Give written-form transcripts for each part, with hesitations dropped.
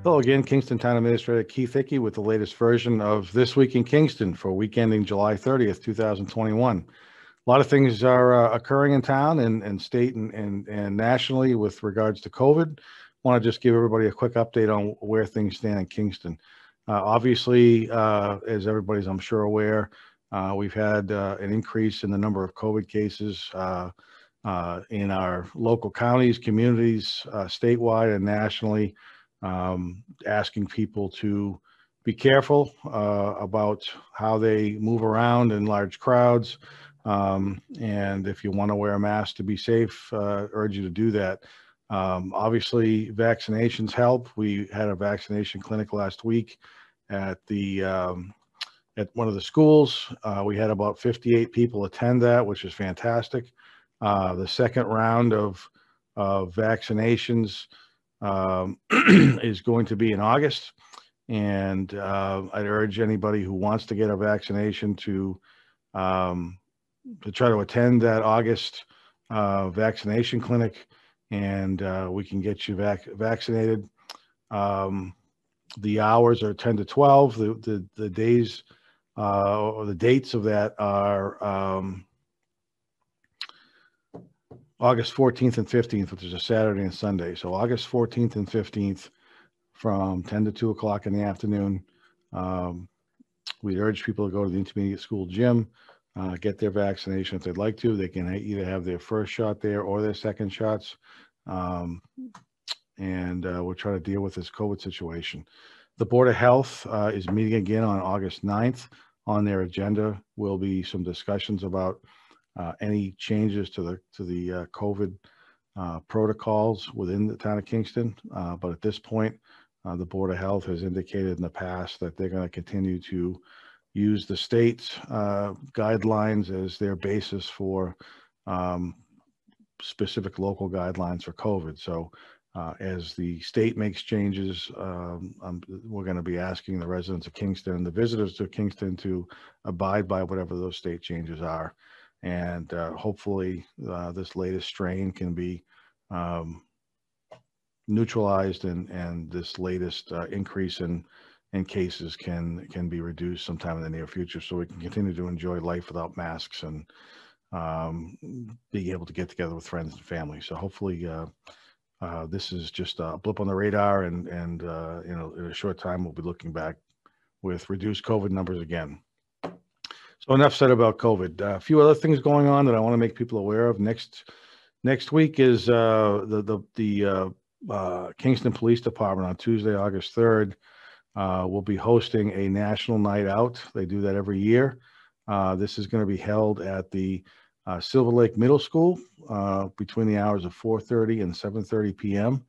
Hello again, Kingston Town Administrator Keith Hickey with the latest version of This Week in Kingston for week ending July 30th, 2021. A lot of things are occurring in town and state and nationally with regards to COVID. Want to just give everybody a quick update on where things stand in Kingston. Obviously, as everybody's I'm sure aware, we've had an increase in the number of COVID cases in our local counties, communities, statewide and nationally. Asking people to be careful about how they move around in large crowds. And if you want to wear a mask to be safe, urge you to do that. Obviously, vaccinations help. We had a vaccination clinic last week at at one of the schools. We had about 58 people attend that, which is fantastic. The second round of vaccinations is going to be in August, and I'd urge anybody who wants to get a vaccination to try to attend that August vaccination clinic, and we can get you vaccinated. The hours are 10 to 12. The days or the dates of that are August 14th and 15th, which is a Saturday and Sunday. So August 14th and 15th from 10 to 2 o'clock in the afternoon. We urge people to go to the intermediate school gym, get their vaccination if they'd like to. They can either have their first shot there or their second shots. And we'll try to deal with this COVID situation. The Board of Health is meeting again on August 9th. On their agenda will be some discussions about any changes to the COVID protocols within the town of Kingston. But at this point, the Board of Health has indicated in the past that they're going to continue to use the state's guidelines as their basis for specific local guidelines for COVID. So as the state makes changes, we're going to be asking the residents of Kingston and the visitors to Kingston to abide by whatever those state changes are. And hopefully this latest strain can be neutralized and this latest increase in cases can be reduced sometime in the near future, so we can continue to enjoy life without masks and being able to get together with friends and family. So hopefully this is just a blip on the radar, and in a short time we'll be looking back with reduced COVID numbers again. So enough said about COVID. A few other things going on that I want to make people aware of. Next week is the Kingston Police Department on Tuesday, August 3rd. Will be hosting a national night out. They do that every year. This is going to be held at the Silver Lake Middle School between the hours of 4:30 and 7:30 p.m.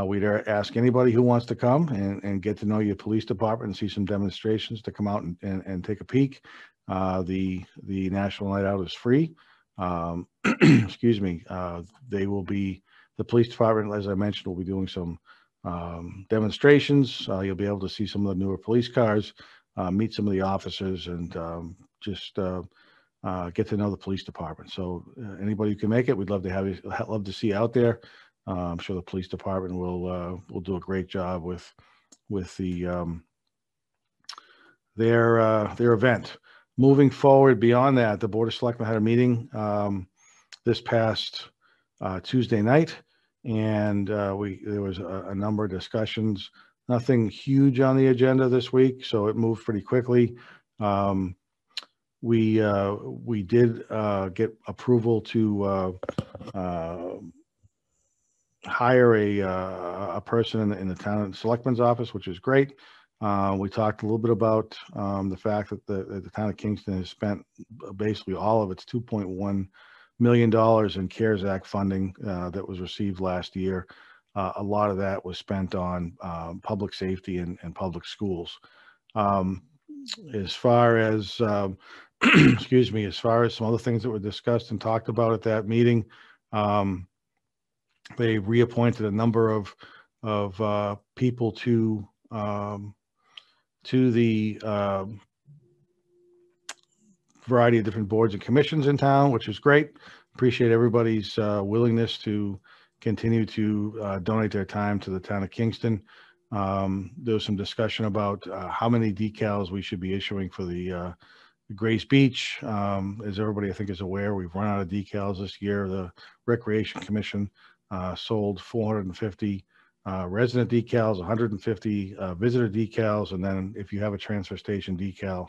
We'd ask anybody who wants to come and get to know your police department and see some demonstrations to come out and take a peek. The National Night Out is free. Excuse me. The police department, as I mentioned, will be doing some demonstrations. You'll be able to see some of the newer police cars, meet some of the officers, and just get to know the police department. So anybody who can make it, we'd love to have you, love to see you out there. I'm sure the police department will do a great job with their event. Moving forward beyond that, the Board of Selectmen had a meeting this past Tuesday night, and there was a number of discussions. Nothing huge on the agenda this week, so it moved pretty quickly. We did get approval to hire a person in the town selectman's office, which is great. We talked a little bit about the fact that the town of Kingston has spent basically all of its $2.1 million in CARES Act funding that was received last year. A lot of that was spent on public safety and public schools. As far as excuse me, as far as some other things that were discussed and talked about at that meeting, they reappointed a number of people to the variety of different boards and commissions in town, which is great. Appreciate everybody's willingness to continue to donate their time to the town of Kingston. There was some discussion about how many decals we should be issuing for the Grace Beach. As everybody I think is aware, we've run out of decals this year. The Recreation Commission sold 450 resident decals, 150 visitor decals, and then if you have a transfer station decal,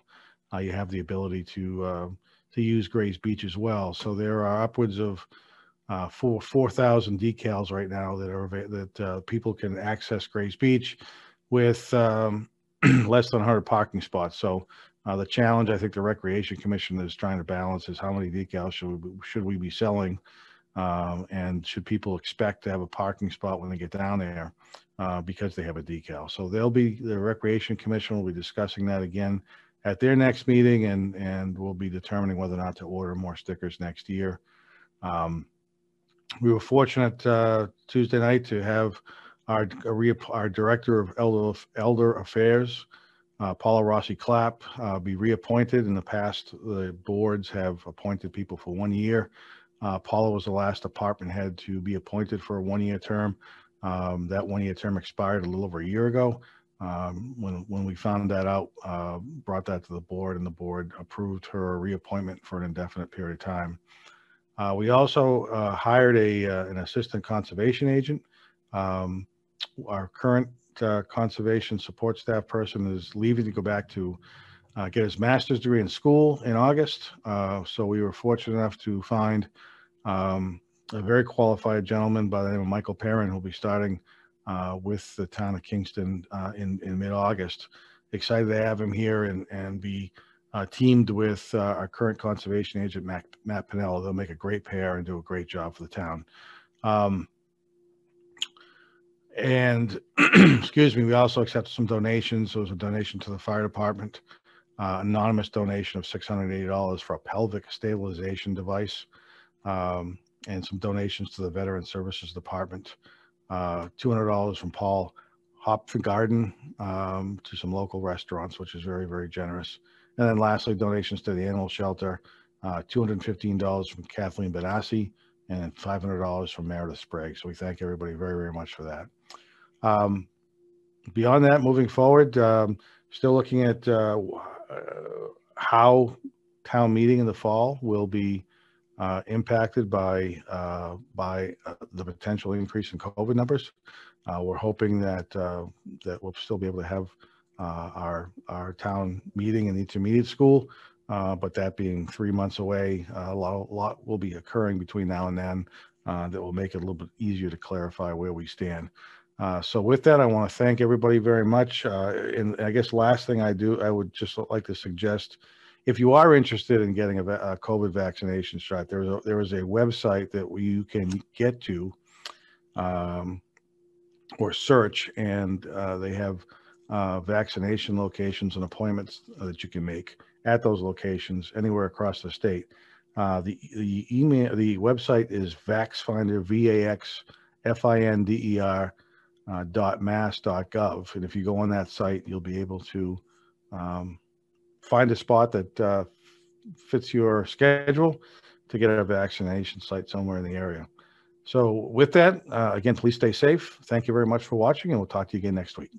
you have the ability to use Grace Beach as well. So there are upwards of 4,000 decals right now that people can access Grace Beach with less than 100 parking spots. So the challenge I think the Recreation Commission is trying to balance is how many decals should we be selling, and should people expect to have a parking spot when they get down there because they have a decal. So the Recreation Commission will be discussing that again at their next meeting, and we'll be determining whether or not to order more stickers next year. We were fortunate Tuesday night to have our Director of Elder Affairs, Paula Rossi Clapp, be reappointed. In the past, the boards have appointed people for 1 year. Paula was the last department head to be appointed for a 1-year term. That 1-year term expired a little over a year ago. When we found that out, brought that to the board, and the board approved her reappointment for an indefinite period of time. We also hired an assistant conservation agent. Our current conservation support staff person is leaving to go back to get his master's degree in school in August. So we were fortunate enough to find a very qualified gentleman by the name of Michael Perrin, who'll be starting with the town of Kingston in mid-August. Excited to have him here and be teamed with our current conservation agent, Matt Pinella. They'll make a great pair and do a great job for the town. And excuse me, we also accepted some donations. There was a donation to the fire department, anonymous donation of $680 for a pelvic stabilization device, and some donations to the Veteran Services Department, $200 from Paul Hopfengarden to some local restaurants, which is very, very generous. And then lastly, donations to the animal shelter, $215 from Kathleen Benassi, and $500 from Meredith Sprague. So we thank everybody very, very much for that. Beyond that, moving forward, still looking at how town meeting in the fall will be impacted by the potential increase in COVID numbers. We're hoping that that we'll still be able to have our town meeting in the intermediate school, but that being 3 months away, a lot will be occurring between now and then that will make it a little bit easier to clarify where we stand. So with that, I want to thank everybody very much. And I guess last thing I would just like to suggest, if you are interested in getting a COVID vaccination shot, there is a website that you can get to or search, and they have vaccination locations and appointments that you can make at those locations anywhere across the state. The website is VaxFinder, VaxFinder.mass.gov, and if you go on that site, you'll be able to find a spot that fits your schedule to get a vaccination site somewhere in the area. So with that, again, please stay safe. Thank you very much for watching, and we'll talk to you again next week.